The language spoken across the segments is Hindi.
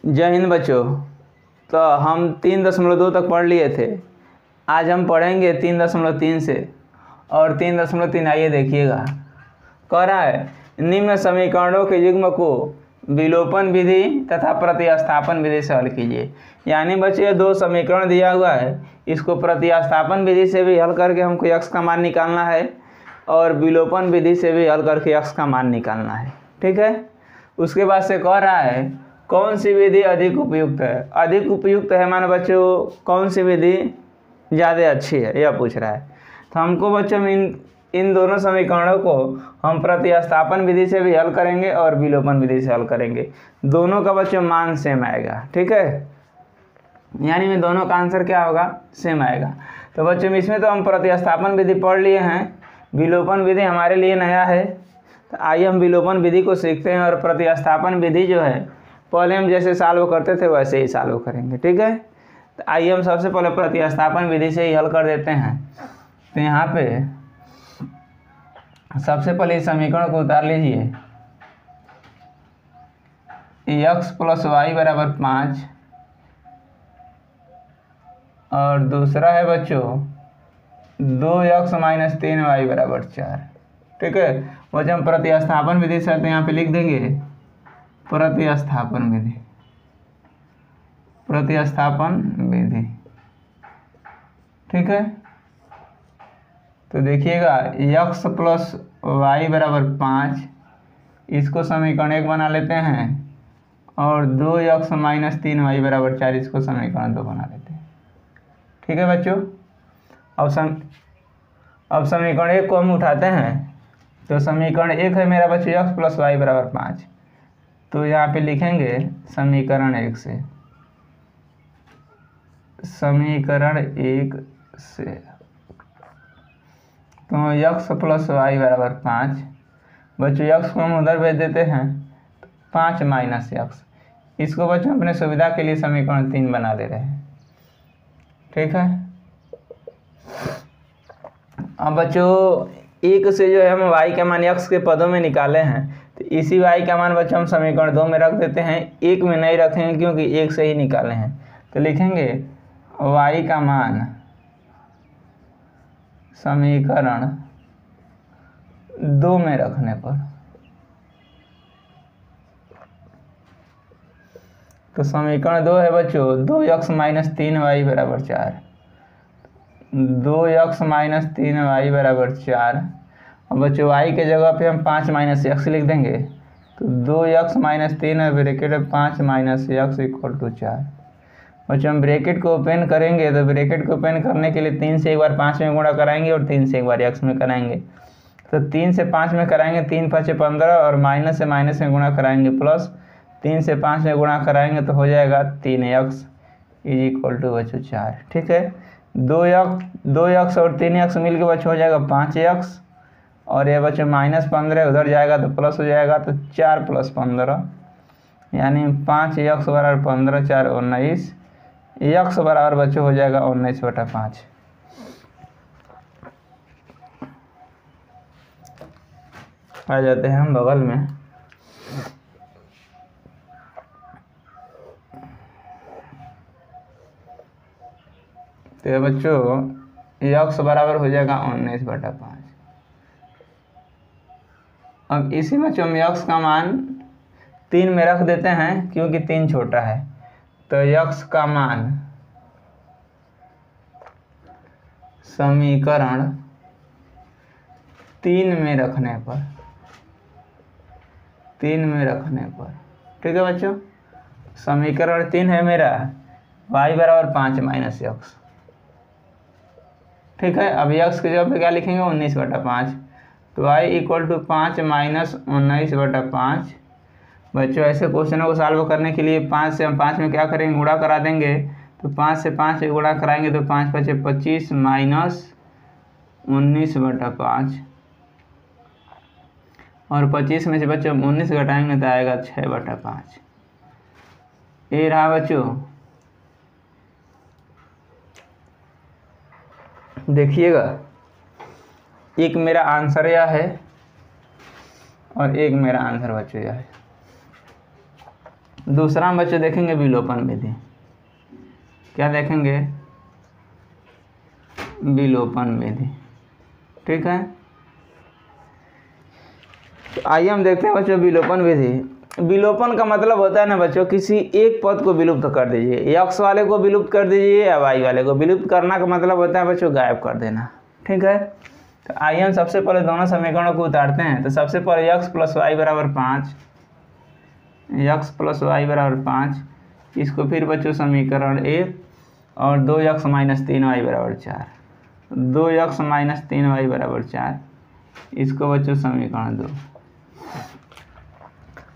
जय हिंद बच्चों। तो हम 3.2 तक पढ़ लिए थे। आज हम पढ़ेंगे 3.3 से और 3.3। आइए देखिएगा, कह रहा है निम्न समीकरणों के युग्म को विलोपन विधि तथा प्रतिस्थापन विधि से हल कीजिए। यानी बच्चे दो समीकरण दिया हुआ है, इसको प्रतिस्थापन विधि से भी हल करके हमको x का मान निकालना है और विलोपन विधि से भी हल करके x का मान निकालना है। ठीक है। उसके बाद से कह रहा है कौन सी विधि अधिक उपयुक्त है। अधिक उपयुक्त है माने बच्चों कौन सी विधि ज़्यादा अच्छी है, यह पूछ रहा है। तो हमको बच्चों इन दोनों समीकरणों को हम प्रतिस्थापन विधि से भी हल करेंगे और विलोपन विधि से हल करेंगे। दोनों का बच्चों मान सेम आएगा। ठीक है, यानी में दोनों का आंसर क्या होगा, सेम आएगा। तो बच्चों इसमें तो हम प्रतिस्थापन विधि पढ़ लिए हैं, विलोपन विधि हमारे लिए नया है। तो आइए हम विलोपन विधि को सीखते हैं और प्रतिस्थापन विधि जो है पहले हम जैसे सॉल्व करते थे वैसे ही सॉल्व करेंगे। ठीक है। तो आइए हम सबसे पहले प्रतिस्थापन विधि से ही हल कर देते हैं। तो यहाँ पे सबसे पहले इस समीकरण को उतार लीजिए, x + y = 5 और दूसरा है बच्चों 2x - 3y = 4। ठीक है। बच्चों हम प्रतिस्थापन विधि से तो यहाँ पे लिख देंगे प्रतिस्थापन विधि, प्रतिस्थापन विधि। ठीक है। तो देखिएगा x + y = 5, इसको समीकरण 1 बना लेते हैं और 2x - 3y = 4 इसको समीकरण 2 बना लेते हैं। ठीक है बच्चों। अब समीकरण 1 को हम उठाते हैं। तो समीकरण 1 है मेरा बच्चों x + y = 5। तो यहाँ पे लिखेंगे समीकरण 1 से, समीकरण 1 से तो x + y = 5। बच्चों x को हम उधर भेज देते हैं, 5 - x। इसको बच्चों अपने सुविधा के लिए समीकरण 3 बना दे रहे हैं। ठीक है। अब बच्चों 1 से जो है हम y का मान x के पदों में निकाले हैं, तो इसी y का मान बच्चों हम समीकरण 2 में रख देते हैं। 1 में नहीं रखेंगे क्योंकि 1 से ही निकाले हैं। तो लिखेंगे y का मान समीकरण 2 में रखने पर, तो समीकरण 2 है बच्चों 2x - 3y = 4। 2x - 3y = 4। अब बच्चों y के जगह पे हम 5 - x लिख देंगे। तो 2x - 3 ब्रैकेट 5 - x = 4। बच्चों हम ब्रैकेट को ओपन करेंगे तो ब्रैकेट को ओपन करने के लिए 3 से एक बार 5 में गुणा कराएंगे और 3 से एक बार x में कराएंगे। तो 3 से 5 में कराएंगे 3 × 5 = 15 और माइनस से माइनस में गुणा कराएंगे प्लस 3 से 5 में गुणा कराएंगे तो हो जाएगा 3x = बच्चों 4। ठीक है। 2x और 3x मिल के बच्चों हो जाएगा 5x और ये बच्चों -15 उधर जाएगा तो प्लस हो जाएगा, तो 4 + 15 यानी 5x = 15, 4 = 19। x बराबर बच्चों हो जाएगा 19/5। आ जाते हैं हम बगल में। तो बच्चों x बराबर हो जाएगा 19/5। अब इसी में हम x का मान 3 में रख देते हैं क्योंकि 3 छोटा है। तो x का मान समीकरण 3 में रखने पर, 3 में रखने पर। ठीक है बच्चों। समीकरण 3 है मेरा y = 5 - x। ठीक है। अब x की जगह पे क्या लिखेंगे 19/5। तो y = 5 - 19/5। बच्चों ऐसे क्वेश्चनों को सॉल्व करने के लिए 5 से हम 5 में क्या करेंगे, गुणा करा देंगे। तो 5 से 5 में गुणा कराएंगे तो 5 × 5 = 25 - 19/5 और 25 में से बच्चों 19 घटाएंगे तो आएगा 6/5। ये रहा बच्चों। देखिएगा एक मेरा आंसर यह है और एक मेरा आंसर बच्चों यह है। दूसरा हम बच्चों देखेंगे विलोपन विधि। क्या देखेंगे? विलोपन विधि। ठीक है, तो आइए हम देखते हैं बच्चों विलोपन विधि। विलोपन का मतलब होता है ना बच्चों, किसी एक पद को विलुप्त कर दीजिए, x वाले को विलुप्त कर दीजिए या y वाले को। विलुप्त करना का मतलब होता है बच्चों गायब कर देना। ठीक है, तो आइए हम सबसे पहले दोनों समीकरणों को उतारते हैं। तो सबसे पहले x + y = 5, x + y = 5, इसको फिर बच्चों समीकरण 1, और 2x - 3y = 4, 2x - 3y = 4, इसको बच्चों समीकरण 2।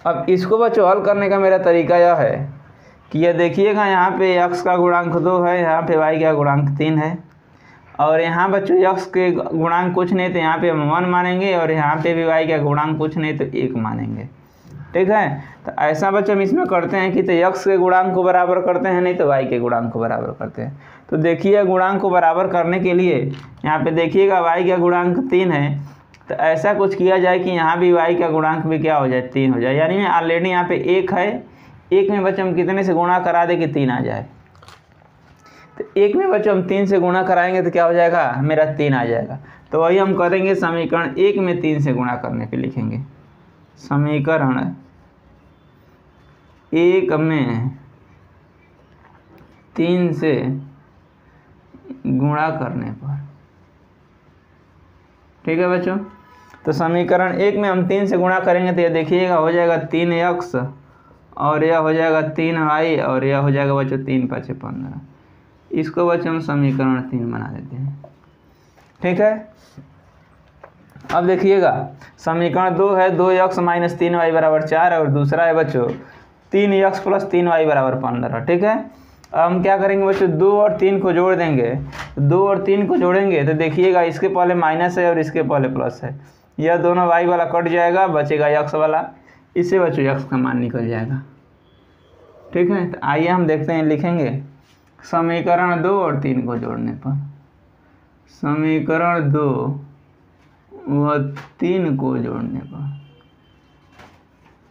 अब इसको बच्चों हल करने का मेरा तरीका यह है कि यह देखिएगा, यहाँ पे x का गुणांक 2 है, यहाँ पे y का गुणांक 3 है, और यहाँ बच्चों x के गुणांक कुछ नहीं तो यहाँ पे हम 1 मानेंगे, और यहाँ पे भी y का गुणांक कुछ नहीं तो 1 मानेंगे। ठीक है, तो ऐसा बच्चों हम इसमें करते हैं कि तो x के गुणांक को बराबर करते हैं, नहीं तो y के गुणांक को बराबर करते हैं। तो देखिए गुणांक को बराबर करने के लिए यहाँ पे देखिएगा y का गुणांक 3 है, तो ऐसा कुछ किया जाए कि यहाँ भी y का गुणांक भी क्या हो जाए? 3 हो जाए। यानी मैं ऑलरेडी यहाँ पे 1 है, 1 में बच्चों हम कितने से गुणा करा दे कि 3 आ जाए। तो 1 में बच्चों हम 3 से गुणा कराएंगे तो क्या हो जाएगा? मेरा 3 आ जाएगा। तो वही हम करेंगे, समीकरण 1 में 3 से गुणा करने पे लिखेंगे, समीकरण 1 में 3 से गुणा करने पर। ठीक है बच्चों, तो समीकरण 1 में हम 3 से गुणा करेंगे तो ये देखिएगा हो जाएगा 3x, और यह हो जाएगा 3y, और यह हो जाएगा बच्चों 3 × 5 = 15। इसको बच्चों हम समीकरण 3 बना देते हैं। ठीक है, अब देखिएगा समीकरण 2 है 2x - 3y = 4, और दूसरा है बच्चों 3x + 3y = 15। ठीक है, अब हम क्या करेंगे बच्चों? 2 और 3 को जोड़ देंगे। 2 और 3 को जोड़ेंगे तो देखिएगा इसके पहले माइनस है और इसके पहले प्लस है, यह दोनों y वाला कट जाएगा, बचेगा x वाला, इससे बच्चों x का मान निकल जाएगा। ठीक है, तो आइए हम देखते हैं, लिखेंगे समीकरण 2 और 3 को जोड़ने पर, समीकरण 2 व 3 को जोड़ने पर,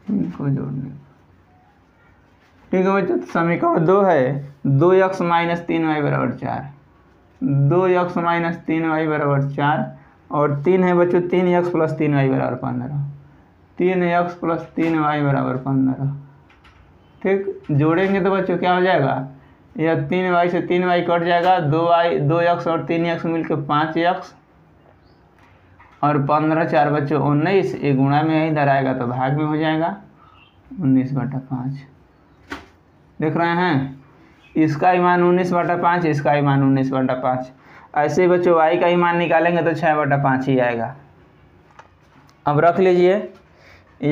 3 को जोड़ने पर। ठीक है बच्चों, समीकरण 2 है 2x - 3y = 4, 2x - 3y = 4, और 3 है बच्चों 3x + 3y = 15, 3x + 3y = 15। ठीक, जोड़ेंगे तो बच्चों क्या हो जाएगा? यह 3y से 3y कट जाएगा, 2x और 3x मिलकर 5x, और 15 4 बच्चों 19, ये गुणा में यही धराएगा तो भाग में हो जाएगा, 19/5। देख रहे हैं, इसका ही मान 19/5, इसका ही मान 19/5। ऐसे ही बच्चों y का ही मान निकालेंगे तो 6/5 ही आएगा। अब रख लीजिए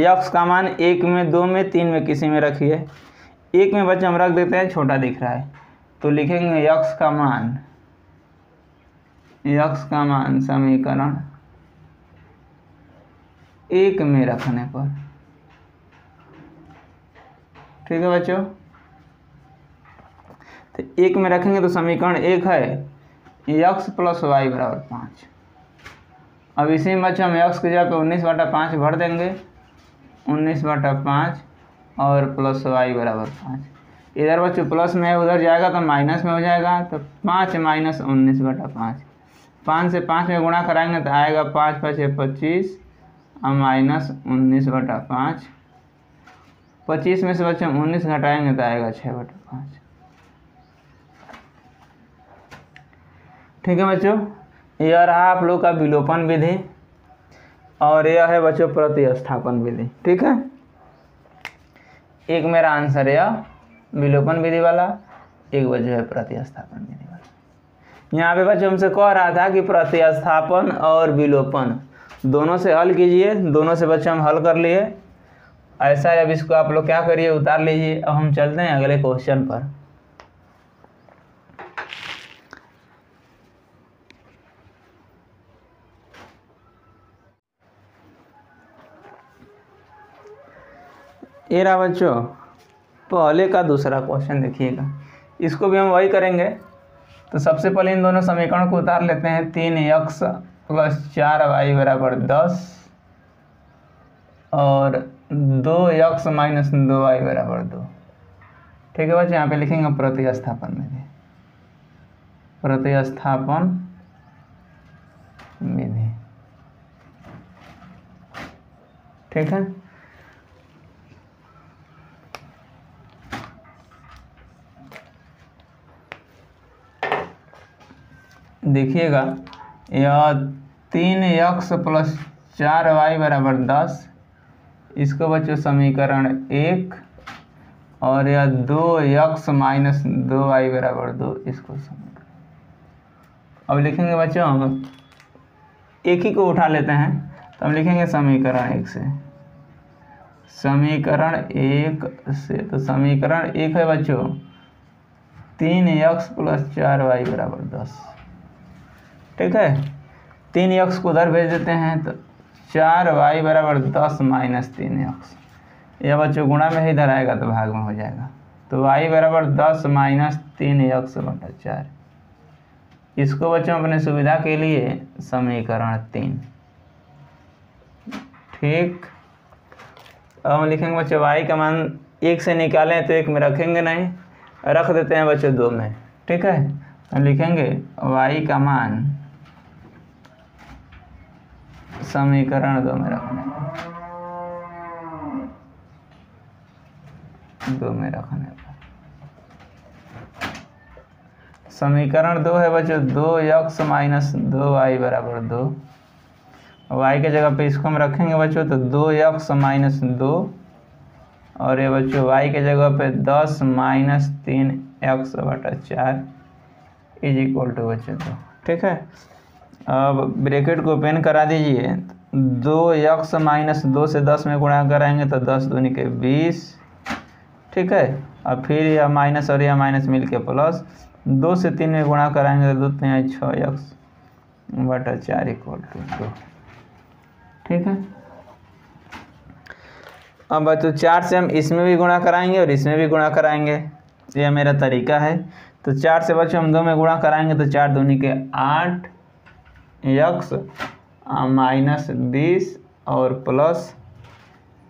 x का मान 1 में, 2 में, 3 में, किसी में रखिए। 1 में बच्चों हम रख देते हैं, छोटा दिख रहा है, तो लिखेंगे x का मान समीकरण 1 में रखने पर। ठीक है बच्चों, तो 1 में रखेंगे तो समीकरण 1 है x + y = 5। अब इसी में बच्चों हम x की जगह पे 19/5 भर देंगे, 19/5, और प्लस y = 5। इधर बच्चों प्लस में है, उधर जाएगा तो माइनस में हो जाएगा, तो 5 - 19/5, 5 से 5 में गुणा कराएंगे तो आएगा 5 × 5 = 25, और -19/5। 25 में से बच्चों 19 घटाएंगे तो आएगा 6/5। ठीक है बच्चों, यह रहा आप लोग का विलोपन विधि, और यह है बच्चों प्रतिस्थापन विधि। ठीक है, एक मेरा आंसर यह विलोपन विधि वाला, एक बच्चों है प्रतिस्थापन विधि वाला। यहाँ पे बच्चों हमसे कह रहा था कि प्रतिस्थापन और विलोपन दोनों से हल कीजिए, दोनों से बच्चों हम हल कर लिए। ऐसा है, अब इसको आप लोग क्या करिए, उतार लीजिए। अब हम चलते हैं अगले क्वेश्चन पर। ये रहा बच्चों पहले का दूसरा क्वेश्चन, देखिएगा इसको भी हम वही करेंगे। तो सबसे पहले इन दोनों समीकरणों को उतार लेते हैं। 3x + 4y = 10, और 2x - 2y = 2। ठीक है बच्चों, यहाँ पे लिखेंगे प्रतिस्थापन विधि, प्रतिस्थापन विधि। ठीक है, देखिएगा यह 3x + 4y = 10, इसको बच्चों समीकरण 1, और यह 2x - 2y = 2, इसको समीकरण। अब लिखेंगे बच्चों हम एक ही को उठा लेते हैं, तो हम लिखेंगे समीकरण 1 से, समीकरण 1 से। तो समीकरण 1 है बच्चों 3x + 4y = 10। ठीक है, 3x को उधर भेज देते हैं, तो 4y = 10 - 3x, यह बच्चों गुणा में ही इधर आएगा तो भाग में हो जाएगा। तो y = 10 - 3x/4, इसको बच्चों अपने सुविधा के लिए समीकरण 3। ठीक, अब हम लिखेंगे बच्चों y का मान 1 से निकालें तो 1 में रखेंगे नहीं, रख देते हैं बच्चों 2 में। ठीक है, हम लिखेंगे y का मान समीकरण 2 में रखने, 2 में रखने पर समीकरण 2 है बच्चों 2x - 2y = 2। y के जगह पे इसको हम रखेंगे बच्चों, तो 2x - 2, और ये बच्चों y के जगह पे 10 - 3x/4 = बच्चों 2। ठीक है, अब ब्रैकेट को ओपन करा दीजिए, 2x - 2 से 10 में गुणा कराएंगे तो 10 दूनी के 20। ठीक है, और फिर यह माइनस और यह माइनस मिल के प्लस, 2 से 3 में गुणा कराएंगे तो 2 × 3 = 6x/4 = 2। ठीक है, अब बच्चों 4 से हम इसमें भी गुणा कराएंगे और इसमें भी गुणा कराएंगे, यह मेरा तरीका है। तो 4 से बच्चों हम 2 में गुणा कराएंगे तो 4 दूनी के 8x - 20 और प्लस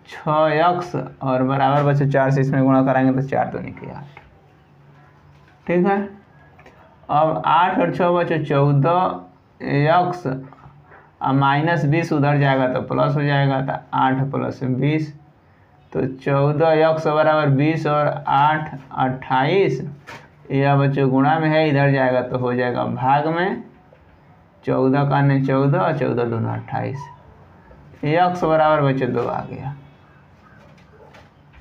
6x, और बराबर बच्चों 4 से इसमें गुणा कराएंगे तो 4 दूनी के 8। ठीक है, अब 8 और 6 बच्चों 14x - 20 उधर जाएगा तो प्लस हो जाएगा, तो 8 + 20, तो 14x = 20 और 8 28, यह बच्चों गुणा में है, इधर जाएगा तो हो जाएगा भाग में। 14 का 14 और 14 दूना 28, x बराबर बच्चों 2 आ गया।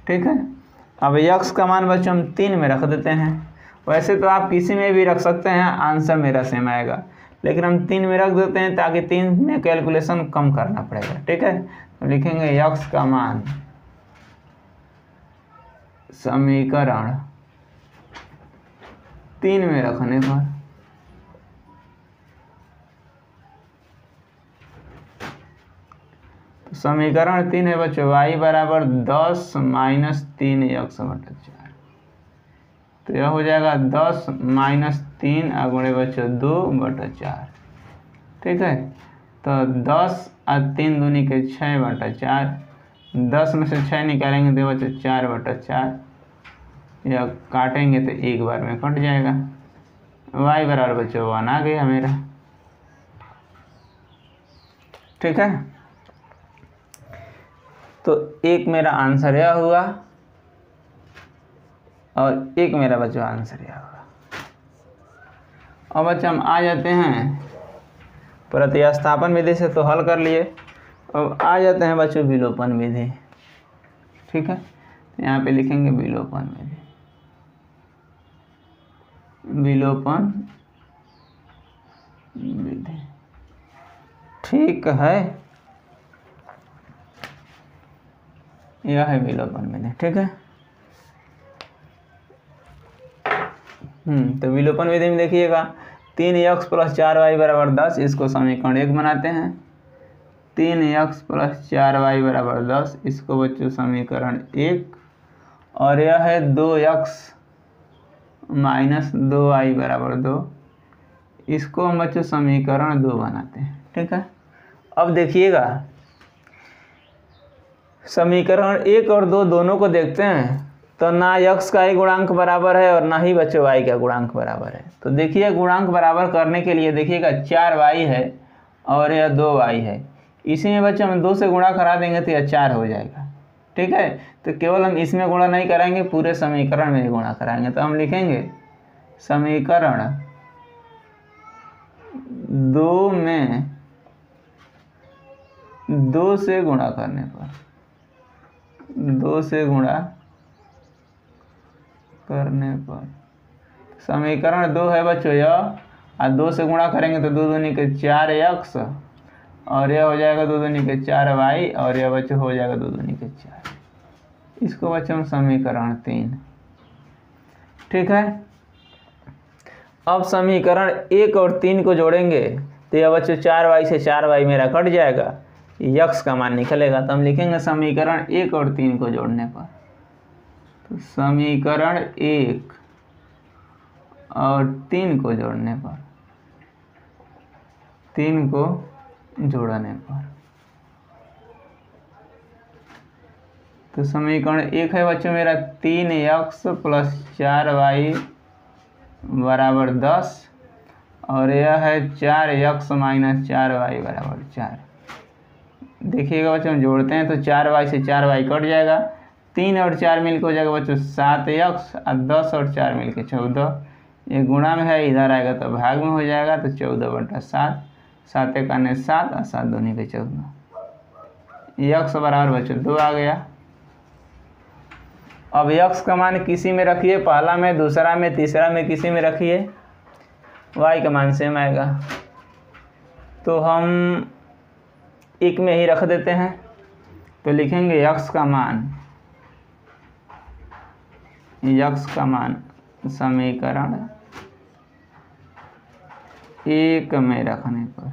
ठीक है, अब x का मान बच्चों हम 3 में रख देते हैं। वैसे तो आप किसी में भी रख सकते हैं, आंसर मेरा सेम आएगा, लेकिन हम 3 में रख देते हैं ताकि 3 में कैलकुलेशन कम करना पड़ेगा। ठीक है, तो लिखेंगे x का मान समीकरण 3 में रखने पर समीकरण 3 है बच्चों y = 10 - 3x/4, तो यह हो जाएगा 10 - 3 × बच्चों 2/4। ठीक है, तो 10 और 3 दूनी के 6/4, 10 में से 6 निकालेंगे तो बच्चों 4/4, या काटेंगे तो एक बार में कट जाएगा। y बराबर बच्चों 1 आ गया मेरा। ठीक है, तो एक मेरा आंसर यह हुआ और एक मेरा बच्चों आंसर यह हुआ। अब बच्चों हम आ जाते हैं प्रतिस्थापन विधि से, तो हल कर लिए। अब आ जाते हैं बच्चों विलोपन विधि। ठीक है, तो यहाँ पे लिखेंगे विलोपन विधि, विलोपन विधि। ठीक है, यह है विलोपन विधि। ठीक है, तो विलोपन विधि में देखिएगा 3x + 4y = 10, इसको समीकरण 1 बनाते हैं। 3x + 4y = 10, इसको बच्चों समीकरण 1, और यह है 2x - 2y = 2, इसको हम बच्चों समीकरण 2 बनाते हैं। ठीक है, अब देखिएगा समीकरण 1 और 2 दोनों को देखते हैं, तो ना x का ही गुणांक बराबर है और ना ही बच्चों y का गुणांक बराबर है। तो देखिए गुणांक बराबर करने के लिए देखिएगा 4y है और यह 2y है, इसी में बच्चों हम 2 से गुणा करा देंगे तो यह 4 हो जाएगा। ठीक है, तो केवल हम इसमें गुणा नहीं कराएंगे, पूरे समीकरण में ही गुणा कराएंगे। तो हम लिखेंगे समीकरण 2 में 2 से गुणा करने पर, 2 से गुणा करने पर समीकरण 2 है बच्चों यह, और 2 से गुणा करेंगे तो 2 दूनी के 4x और यह हो जाएगा 2 दूनी के 4y और यह बच्चों हो जाएगा 2 दूनी के 4। इसको बच्चों हम समीकरण 3। ठीक है, अब समीकरण 1 और 3 को जोड़ेंगे तो यह बच्चों 4y से 4y मेरा कट जाएगा, x का मान निकलेगा। तो हम लिखेंगे समीकरण 1 और 3 को जोड़ने पर, तो समीकरण 1 और 3 को जोड़ने पर, 3 को जोड़ने पर, तो समीकरण 1 है बच्चों मेरा 3x + 4y बराबर 10 और यह है 4x - 4y बराबर 4। देखिएगा बच्चों हम जोड़ते हैं तो 4y से 4y कट जाएगा, 3 और 4 मिल के हो जाएगा बच्चों 7x और 10 और 4 मिल के 14। ये गुणा में है, इधर आएगा तो भाग में हो जाएगा, तो 14/7, 7 × 9 7 और 7 दूनी के 14। x बराबर बच्चों 2 आ गया। अब x का मान किसी में रखिए, पहला में, दूसरा में, तीसरा में, किसी में रखिए, y का मान सेम आएगा। तो हम एक में ही रख देते हैं, तो लिखेंगे x का मान समीकरण 1 में रखने पर,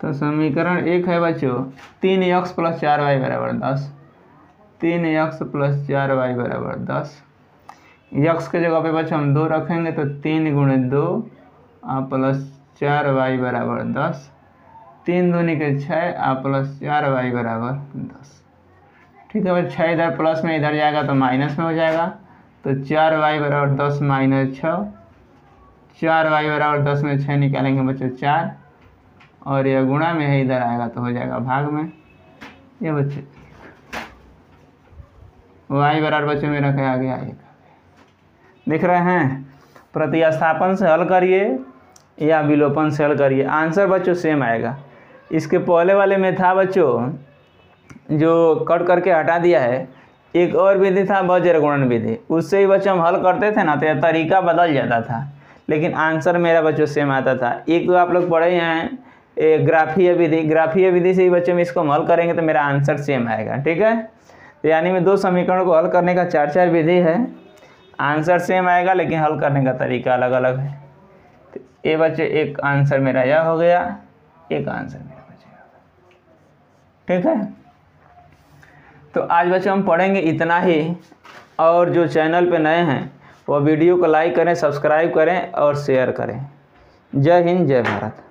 तो समीकरण 1 है बच्चों 3x + 4y बराबर 10, 3x + 4y बराबर 10। x के जगह पे बच्चों हम 2 रखेंगे तो 3 × 2 + 4y बराबर 10, 3 दूनी के 6 + 4y बराबर 10। ठीक है भाई, 6 इधर प्लस में इधर जाएगा तो माइनस में हो जाएगा, तो 4y बराबर 10 - 6, 4y बराबर 10 में 6 निकालेंगे बच्चों 4 और यह गुणा में है, इधर आएगा तो हो जाएगा भाग में। ये बच्चे y बराबर बच्चों मेरा क्या आ गया 1। देख रहे हैं, प्रतिस्थापन से हल करिए या विलोपन से हल करिए, आंसर बच्चों सेम आएगा। इसके पहले वाले में था बच्चों जो कट करके हटा दिया है, एक और विधि था बज्र गुणन विधि, उससे ही बच्चों हम हल करते थे ना, तो यह तरीका बदल जाता था, लेकिन आंसर मेरा बच्चों सेम आता था। एक तो आप लोग पढ़े हैं ग्राफीय विधि, ग्राफीय विधि से ही बच्चों में इसको हम हल करेंगे तो मेरा आंसर सेम आएगा। ठीक है, तो यानी में 2 समीकरणों को हल करने का 4 विधि है, आंसर सेम आएगा लेकिन हल करने का तरीका अलग अलग है। तो ये बच्चे एक आंसर मेरा यह हो गया, एक आंसर मेरा बचेगा। ठीक है, तो आज बच्चों हम पढ़ेंगे इतना ही, और जो चैनल पे नए हैं वो वीडियो को लाइक करें, सब्सक्राइब करें और शेयर करें। जय हिंद, जय भारत।